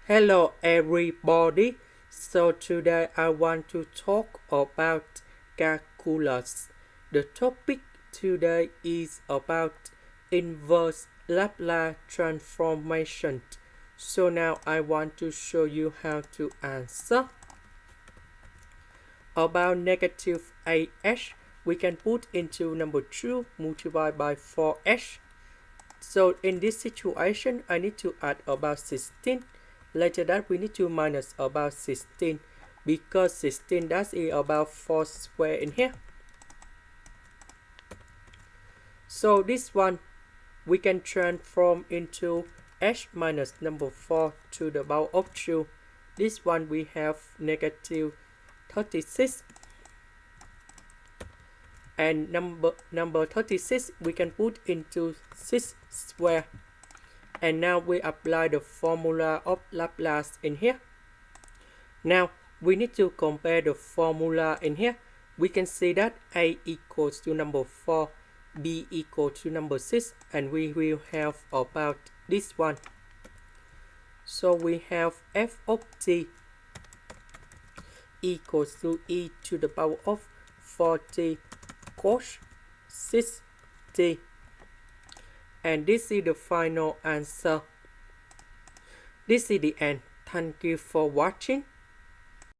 Hello everybody. So today I want to talk about calculus. The topic today is about inverse Laplace transformation. So now I want to show you how to answer. About negative AH, we can put into number 2 multiplied by 4h. So in this situation, I need to add about 16. Later that we need to minus about 16 because 16 that is about 4 square in here. So this one we can transform into h minus number 4 to the power of 2. This one we have negative 36. And number 36 we can put into 6 square. And now we apply the formula of Laplace in here. Now we need to compare the formula in here. We can see that A equals to number 4, B equals to number 6, and we will have about this one. So we have f of t equals to e to the power of 4t cos 6t. And this is the final answer. This is the end. Thank you for watching.